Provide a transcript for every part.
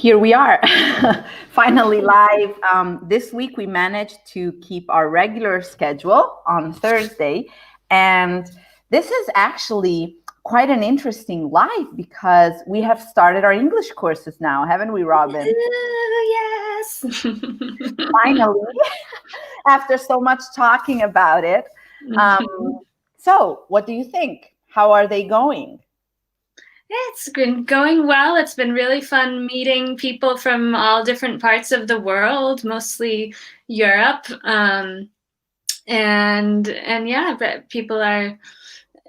here we are, finally live. This week we managed to keep our regular schedule on Thursday. And this is actually quite an interesting live because we have started our English courses now, haven't we, Robin? Yes. Finally, after so much talking about it. So what do you think? How are they going? It's been going well. It's been really fun meeting people from all different parts of the world, mostly Europe. And yeah, but people are,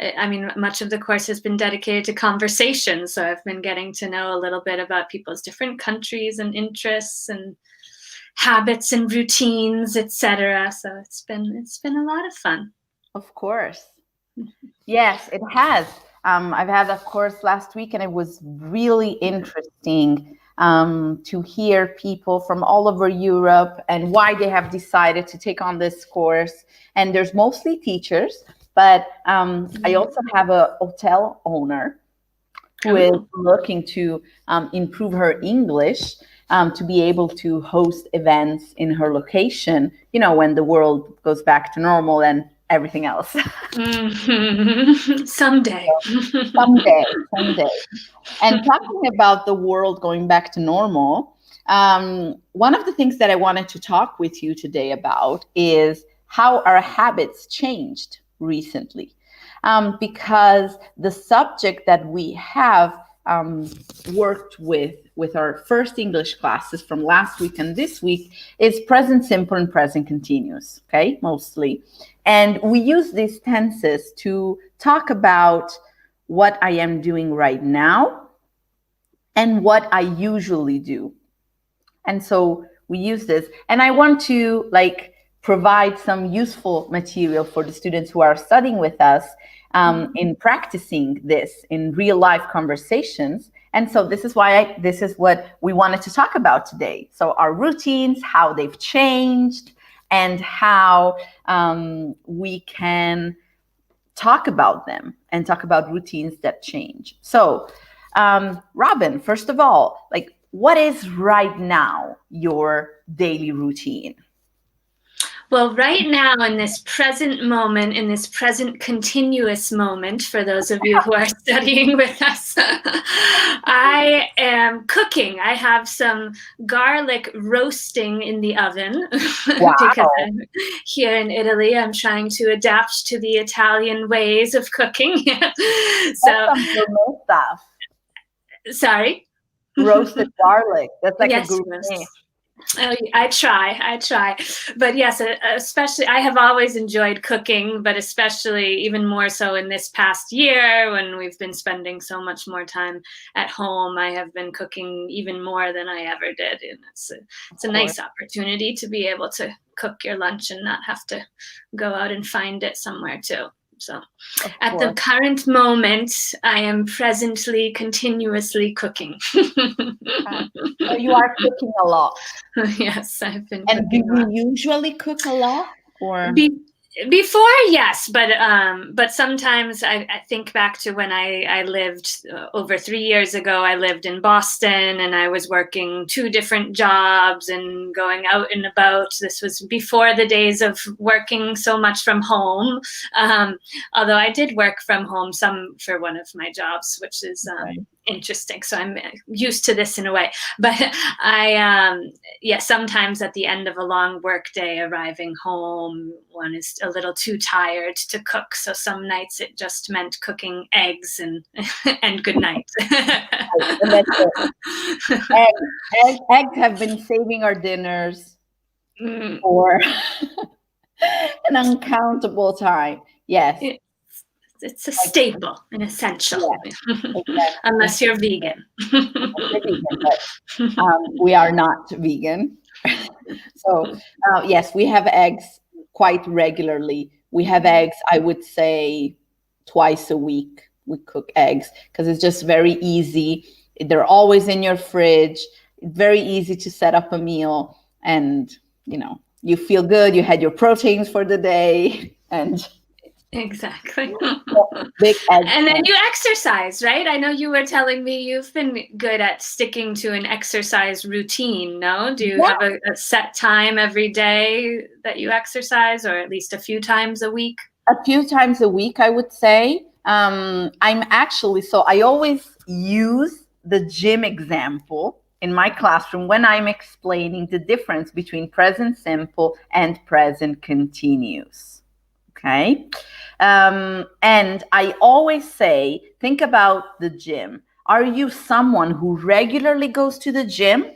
I mean, much of the course has been dedicated to conversation. So I've been getting to know a little bit about people's different countries and interests and habits and routines, etc. So it's been a lot of fun. Of course. Yes, it has. I've had a course last week and it was really interesting to hear people from all over Europe and why they have decided to take on this course. And there's mostly teachers, but I also have a hotel owner who is looking to improve her English to be able to host events in her location, you know, when the world goes back to normal and everything else. Someday. Someday. And talking about the world going back to normal, one of the things that I wanted to talk with you today about is how our habits changed recently. Because the subject that we have worked with our first English classes from last week and this week is present simple and present continuous, okay, mostly. And we use these tenses to talk about what I am doing right now and what I usually do. And so we use this. And I want to provide some useful material for the students who are studying with us in practicing this in real life conversations. And so this is why this is what we wanted to talk about today. So our routines, how they've changed, and how we can talk about them and talk about routines that change. So, Robin, first of all, what is right now your daily routine? Well, right now, in this present moment, in this present continuous moment, for those of you who are studying with us, I am cooking. I have some garlic roasting in the oven. Wow. Because I'm here in Italy. I'm trying to adapt to the Italian ways of cooking. So, that's some gourmet stuff. Sorry? Roasted garlic. That's like yes, a gourmet. Yes. I try. But yes, especially I have always enjoyed cooking, but especially even more so in this past year when we've been spending so much more time at home. I have been cooking even more than I ever did. And it's a nice opportunity to be able to cook your lunch and not have to go out and find it somewhere too. So at the current moment, I am presently continuously cooking. So you are cooking a lot. Yes, I've been and cooking. And do you usually cook a lot? Or before, yes, but sometimes I think back to when I lived over 3 years ago. I lived in Boston and I was working 2 different jobs and going out and about. This was before the days of working so much from home. Although I did work from home some for one of my jobs, which is interesting. So I'm used to this in a way. But sometimes at the end of a long work day, arriving home, one is a little too tired to cook. So some nights it just meant cooking eggs and good night. And that's it. Eggs have been saving our dinners for an uncountable time. Yes. It's a staple, an essential, exactly. Unless you're vegan. But, we are not vegan. So yes, we have eggs quite regularly. We have eggs, I would say, twice a week. We cook eggs because it's just very easy. They're always in your fridge. It's very easy to set up a meal, and you feel good. You had your proteins for the day, and Exactly. Big And then eggplant. you exercise, right? I know you were telling me you've been good at sticking to an exercise routine, no? Do you have a set time every day that you exercise, or at least a few times a week? A few times a week, I would say. I'm actually, so I always use the gym example in my classroom when I'm explaining the difference between present simple and present continuous. Okay. And I always say, think about the gym. Are you someone who regularly goes to the gym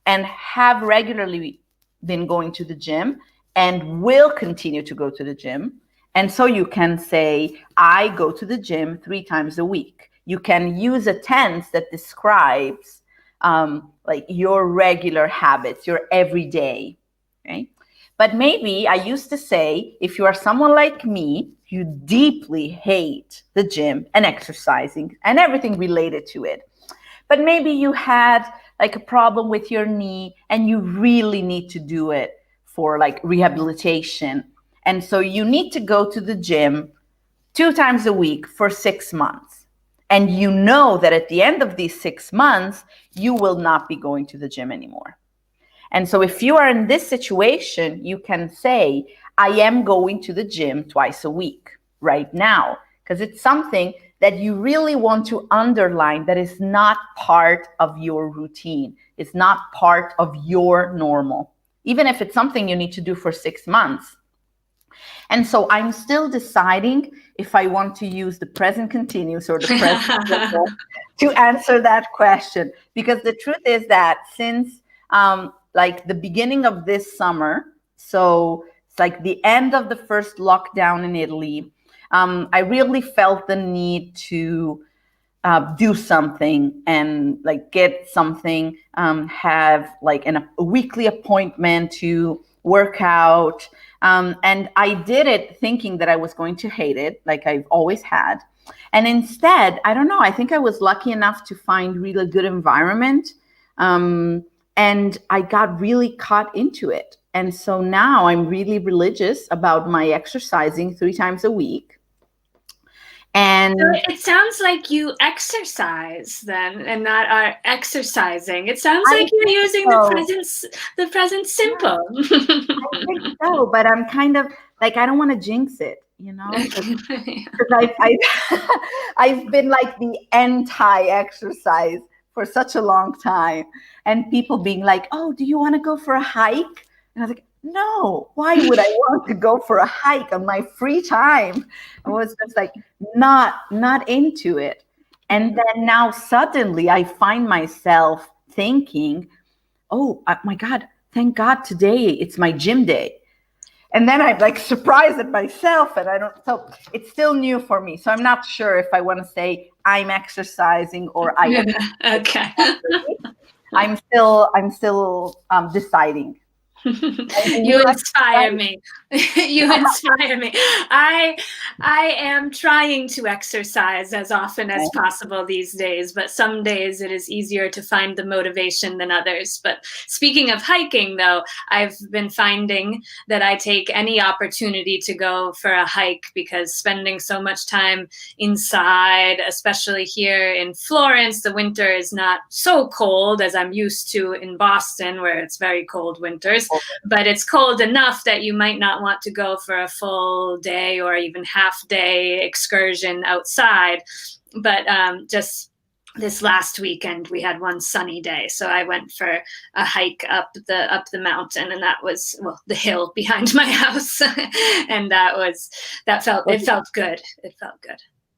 and have regularly been going to the gym and will continue to go to the gym? And so you can say, I go to the gym 3 times a week. You can use a tense that describes like your regular habits, your everyday. Okay. But maybe I used to say, if you are someone like me, you deeply hate the gym and exercising and everything related to it. But maybe you had like a problem with your knee and you really need to do it for like rehabilitation. And so you need to go to the gym 2 times a week for 6 months. And you know that at the end of these 6 months, you will not be going to the gym anymore. And so if you are in this situation, you can say, I am going to the gym twice a week right now, because it's something that you really want to underline that is not part of your routine. It's not part of your normal, even if it's something you need to do for 6 months. And so I'm still deciding if I want to use the present continuous or the present simple to answer that question. Because the truth is that since like the beginning of this summer, so it's like the end of the first lockdown in Italy, I really felt the need to do something and like get something, have like a weekly appointment to work out. And I did it thinking that I was going to hate it, like I've always had. And instead, I don't know, I think I was lucky enough to find really good environment. And I got really caught into it. And so now I'm really religious about my exercising 3 times a week. And So it sounds like you exercise then and not are exercising. It sounds I like you're think using so. the present simple. I think so, but I'm kind of like I don't want to jinx it, you know, because I've been like the anti-exercise for such a long time, and people being like, "Oh, do you want to go for a hike?" And I was like, "No, why would I want to go for a hike on my free time?" I was just like not into it, and then now suddenly I find myself thinking, "Oh my God, thank God today it's my gym day." And then I'm like surprised at myself, and I don't. So it's still new for me. So I'm not sure if I want to say I'm exercising or I Okay. I'm still deciding. And do You you inspire exercise? me. You inspire me. I am trying to exercise as often as possible these days, but some days it is easier to find the motivation than others. But speaking of hiking, though, I've been finding that I take any opportunity to go for a hike because spending so much time inside, especially here in Florence, the winter is not so cold as I'm used to in Boston, where it's very cold winters, but it's cold enough that you might not want to go for a full day or even half day excursion outside. But just this last weekend we had one sunny day, so I went for a hike up the mountain, and that was, well, the hill behind my house. And it felt good.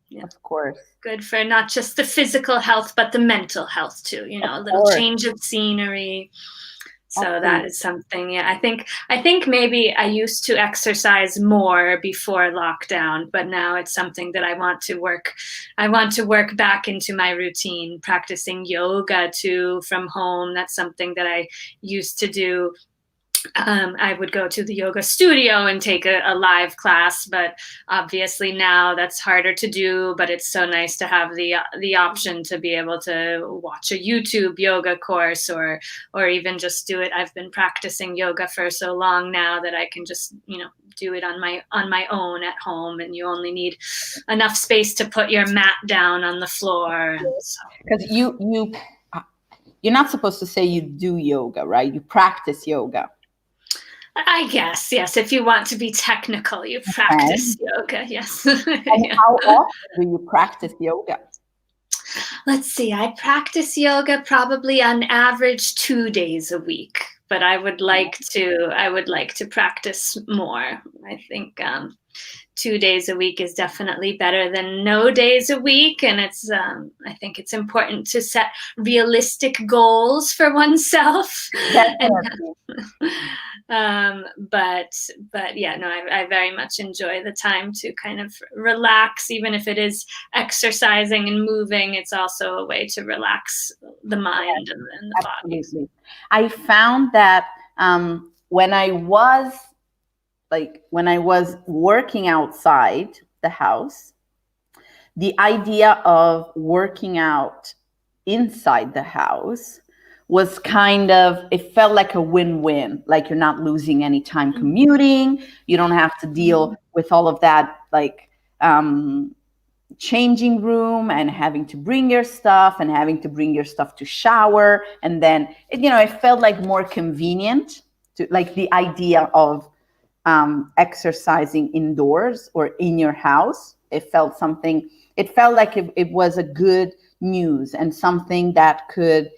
Yeah. Of course. Good for not just the physical health but the mental health too, a little change of scenery. So that is something. Yeah, I think maybe I used to exercise more before lockdown, but now it's something that I want to work back into my routine, practicing yoga too from home. That's something that I used to do I would go to the yoga studio and take a live class, but obviously now that's harder to do. But it's so nice to have the option to be able to watch a YouTube yoga course, or even just do it. I've been practicing yoga for so long now that I can just do it on my own at home, and you only need enough space to put your mat down on the floor. And so. Because you're not supposed to say you do yoga, right? You practice yoga. I guess, yes. If you want to be technical, you practice yoga, yes. And how often do you practice yoga? Let's see. I practice yoga probably on average 2 days a week, but I would like to practice more. I think 2 days a week is definitely better than no days a week, and it's I think it's important to set realistic goals for oneself. Definitely. But yeah, no, I very much enjoy the time to kind of relax. Even if it is exercising and moving, it's also a way to relax the mind and the body. Absolutely. I found that when I was working outside the house, the idea of working out inside the house was it felt like a win-win. Like you're not losing any time commuting. You don't have to deal with all of that, changing room and having to bring your stuff to shower. And then, it felt like more convenient to the idea of exercising indoors or in your house. It felt like it was a good news and something that could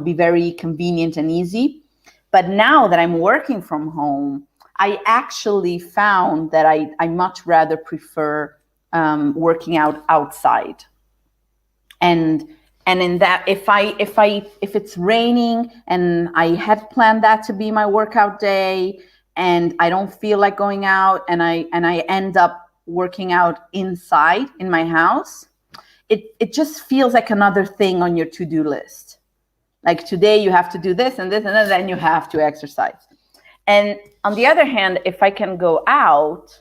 be very convenient and easy. But now that I'm working from home, I actually found that I much rather prefer working out outside. And in that, if it's raining and I had planned that to be my workout day, and I don't feel like going out, and I end up working out inside in my house, it just feels like another thing on your to-do list. Like today you have to do this and this, and then you have to exercise. And on the other hand, if I can go out,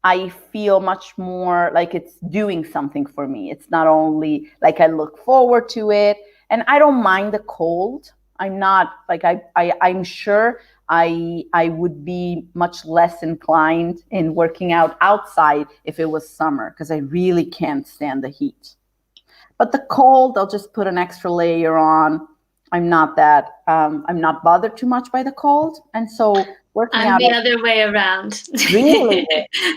I feel much more like it's doing something for me. It's not only like I look forward to it, and I don't mind the cold. I'm not like I'm sure I would be much less inclined in working out outside if it was summer, because I really can't stand the heat. But the cold, I'll just put an extra layer on. I'm not bothered too much by the cold. And so working out. I'm the other way around. Really?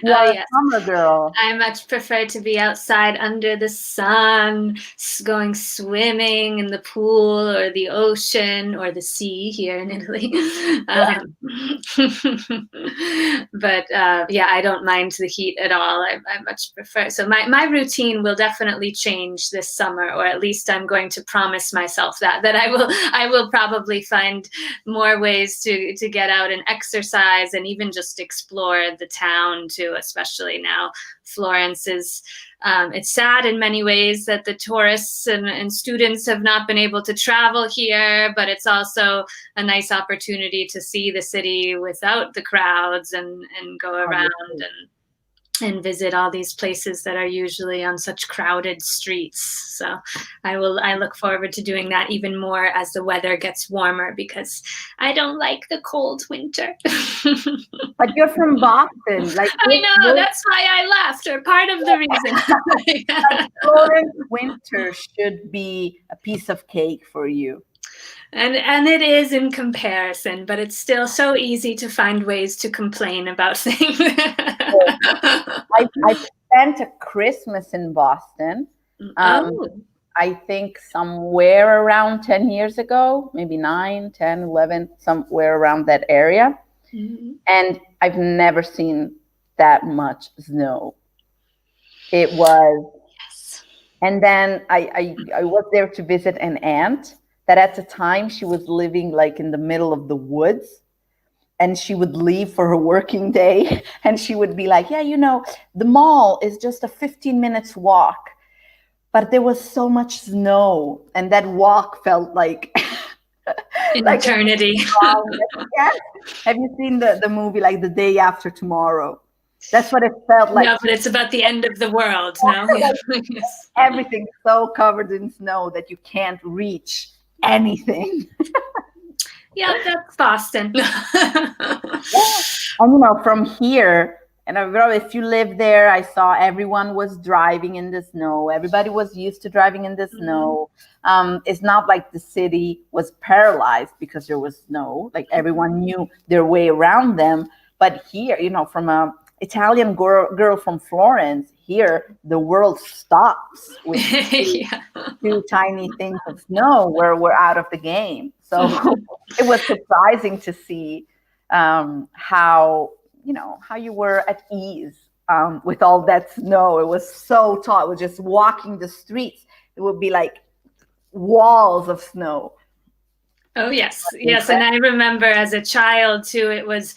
You are a summer girl. I much prefer to be outside under the sun, going swimming in the pool or the ocean or the sea here in Italy. But I don't mind the heat at all. I much prefer. So my routine will definitely change this summer, or at least I'm going to promise myself that I will probably find more ways to get out and exercise and even just explore the town too, especially now. Florence is, it's sad in many ways that the tourists and students have not been able to travel here, but it's also a nice opportunity to see the city without the crowds and go around and visit all these places that are usually on such crowded streets. So I look forward to doing that even more as the weather gets warmer, because I don't like the cold winter. But you're from Boston. I know, that's why I left, or part of the reason. Florence winter should be a piece of cake for you. And it is in comparison, but it's still so easy to find ways to complain about things. I spent a Christmas in Boston. I think somewhere around 10 years ago, maybe 9, 10, 11, somewhere around that area. Mm-hmm. And I've never seen that much snow. It was, and then I was there to visit an aunt that at the time she was living in the middle of the woods, and she would leave for her working day, and she would be like, the mall is just a 15 minutes walk, but there was so much snow, and that walk felt like In like eternity. yes. Have you seen the movie like The Day After Tomorrow? That's what it felt like. No, but it's about the end of the world. No, yeah. Yes. Everything so covered in snow that you can't reach anything. Yeah, that's Boston. And from here, and if you live there, I saw everyone was driving in the snow. Everybody was used to driving in the snow. It's not like the city was paralyzed because there was snow. Like everyone knew their way around them. But here, from a Italian girl from Florence, here the world stops with Yeah. two tiny things of snow where we're out of the game. So it was surprising to see how you were at ease with all that snow. It was so tall. It was just walking the streets. It would be like walls of snow. Oh yes, yes, and I remember as a child too. It was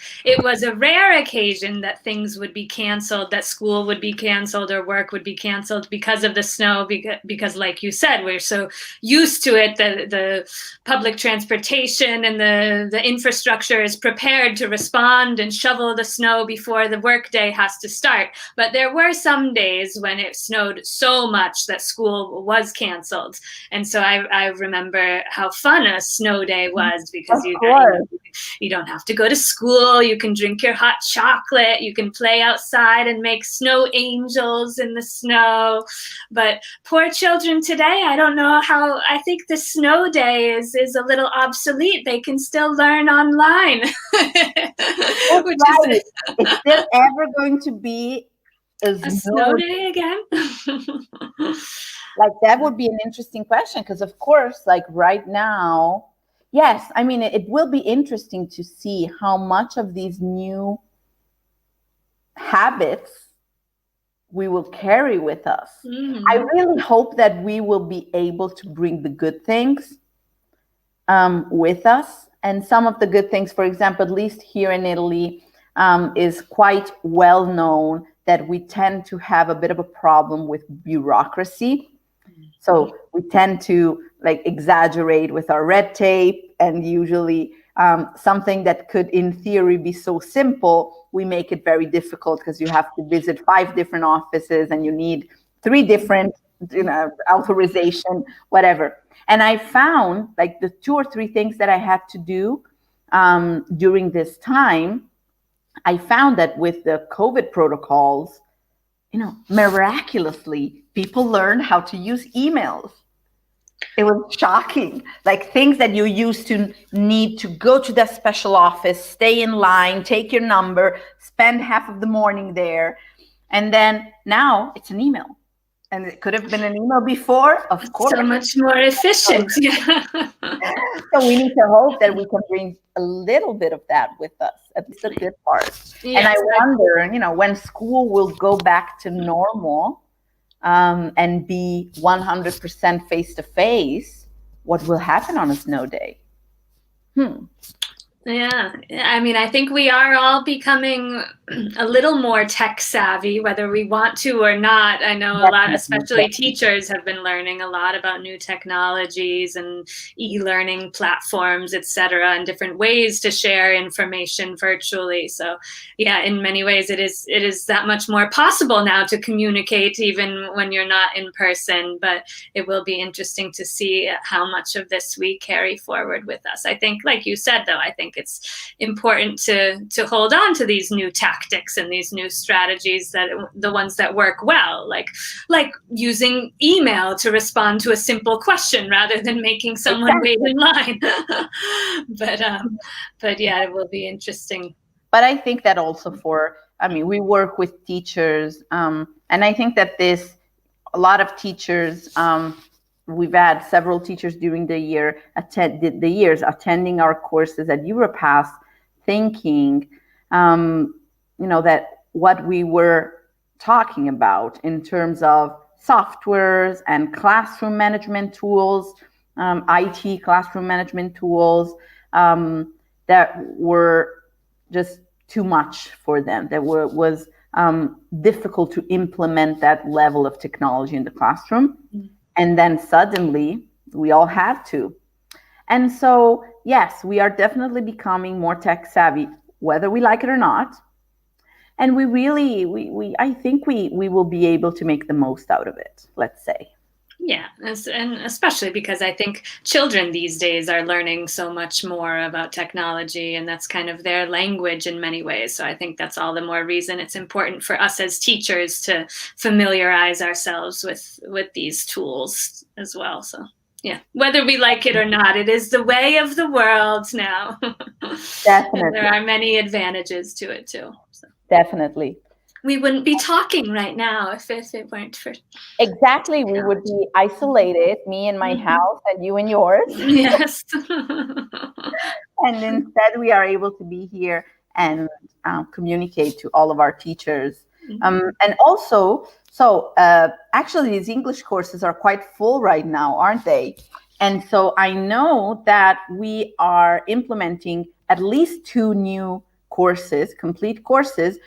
a rare occasion that things would be canceled, that school would be canceled or work would be canceled because of the snow. Because, like you said, we're so used to it. The public transportation and the infrastructure is prepared to respond and shovel the snow before the workday has to start. But there were some days when it snowed so much that school was canceled, and so I remember how fun a snow day was, because you don't have to go to school. You can drink your hot chocolate. You can play outside and make snow angels in the snow. But poor children today, I don't know how. I think the snow day is a little obsolete. They can still learn online. Which right. Is there ever going to be a snow day again? Like, that would be an interesting question, because of course, like right now, yes, I mean, it will be interesting to see how much of these new habits we will carry with us. Mm-hmm. I really hope that we will be able to bring the good things with us. And some of the good things, for example, at least here in Italy, is quite well known that we tend to have a bit of a problem with bureaucracy. So we tend to exaggerate with our red tape, and usually something that could in theory be so simple, we make it very difficult, because you have to visit 5 different offices and you need 3 different authorization, whatever. And I found the 2 or 3 things that I had to do during this time, I found that with the COVID protocols, miraculously, people learned how to use emails. It was shocking. Things that you used to need to go to the special office, stay in line, take your number, spend half of the morning there. And then now it's an email. And it could have been an email before, of course. So much more efficient. So we need to hope that we can bring a little bit of that with us, at least the good part. Yes. And I wonder, when school will go back to normal and be 100% face-to-face, what will happen on a snow day? Yeah, I mean, I think we are all becoming a little more tech savvy, whether we want to or not. I know a lot, especially teachers, have been learning a lot about new technologies and e-learning platforms, et cetera, and different ways to share information virtually. So yeah, in many ways, it is that much more possible now to communicate even when you're not in person. But it will be interesting to see how much of this we carry forward with us. I think, like you said, though, I think it's important to hold on to these new tactics and these new strategies, that the ones that work well, like using email to respond to a simple question rather than making someone wait in line. But yeah, it will be interesting. But I think that also we work with teachers, and I think that a lot of teachers, we've had several teachers during the years attending our courses at Europass, thinking, that what we were talking about in terms of softwares and classroom management tools, IT classroom management tools, that were just too much for them. That was difficult to implement that level of technology in the classroom. Mm-hmm. And then suddenly we all had to. And so, yes, we are definitely becoming more tech savvy, whether we like it or not. And we really, I think we will be able to make the most out of it, let's say. Yeah, and especially because I think children these days are learning so much more about technology, and that's kind of their language in many ways. So I think that's all the more reason it's important for us as teachers to familiarize ourselves with these tools as well. So yeah, whether we like it or not, it is the way of the world now. And there Definitely. are many advantages to it too. So Definitely. we wouldn't be talking right now if it weren't for Exactly. We would technology. be isolated, me in my Mhm. house and you in yours. Yes. And instead, we are able to be here and communicate to all of our teachers. And also, so actually, these English courses are quite full right now, aren't they? And so I know that we are implementing at least 2 new courses, complete courses,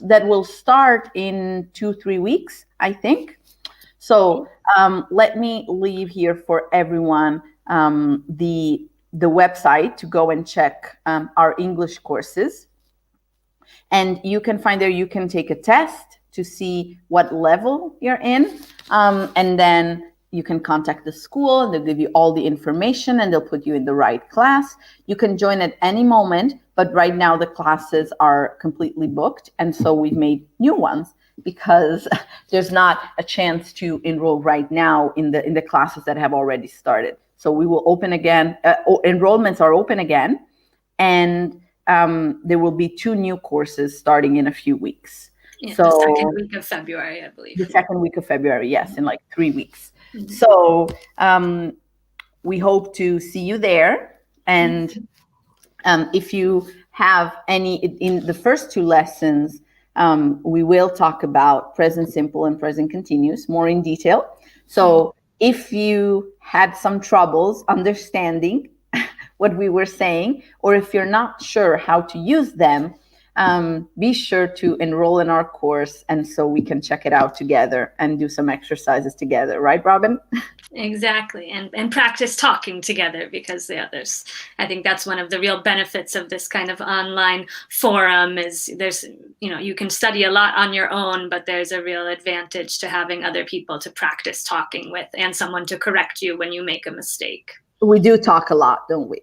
that will start in 2-3 weeks, I think. So let me leave here for everyone the website to go and check our English courses. And you can find there, you can take a test to see what level you're in. And then you can contact the school and they'll give you all the information and they'll put you in the right class. You can join at any moment, but right now the classes are completely booked. And so we've made new ones because there's not a chance to enroll right now in the classes that have already started. So we will open again, enrollments are open again, and there will be 2 new courses starting in a few weeks. Yeah, So the second week of February, I believe. the second week of February, yes, in like 3 weeks. So we hope to see you there. And if you have any, in the first 2 lessons, we will talk about present simple and present continuous more in detail. So if you had some troubles understanding what we were saying, or if you're not sure how to use them, be sure to enroll in our course, and so we can check it out together and do some exercises together. Right, Robin? Exactly, and practice talking together, because there's, I think that's one of the real benefits of this kind of online forum is there's, you can study a lot on your own, but there's a real advantage to having other people to practice talking with and someone to correct you when you make a mistake. We do talk a lot, don't we?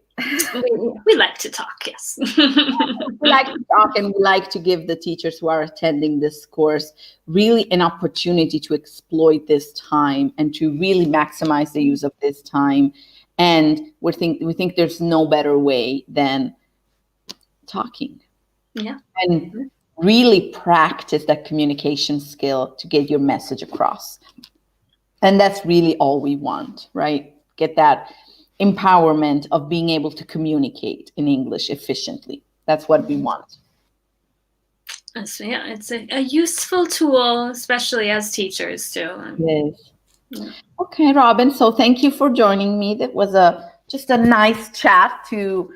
We like to talk, yes. We like to talk, and we like to give the teachers who are attending this course really an opportunity to exploit this time and to really maximize the use of this time. And we think there's no better way than talking. Yeah. And really practice that communication skill to get your message across. And that's really all we want, right? Get that empowerment of being able to communicate in English efficiently. That's what we want. So yeah, it's a useful tool, especially as teachers too. Yes. Yeah. Okay, Robin. So thank you for joining me. That was just a nice chat to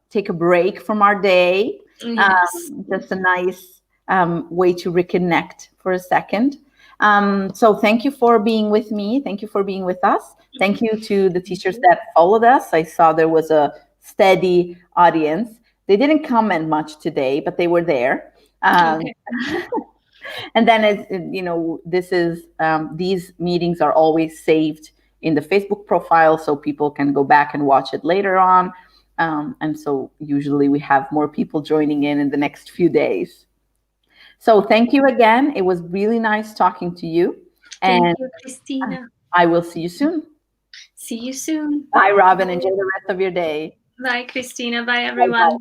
take a break from our day. Yes. Just a nice way to reconnect for a second. So thank you for being with me. Thank you for being with us. Thank you to the teachers that followed us. I saw there was a steady audience. They didn't comment much today, but they were there. Okay. And then, as this is these meetings are always saved in the Facebook profile, so people can go back and watch it later on. And so usually we have more people joining in the next few days. So thank you again. It was really nice talking to you. Thank you, Cristina. I will see you soon. See you soon. Bye, Robin. Enjoy the rest of your day. Bye, Cristina. Bye, everyone. Bye-bye.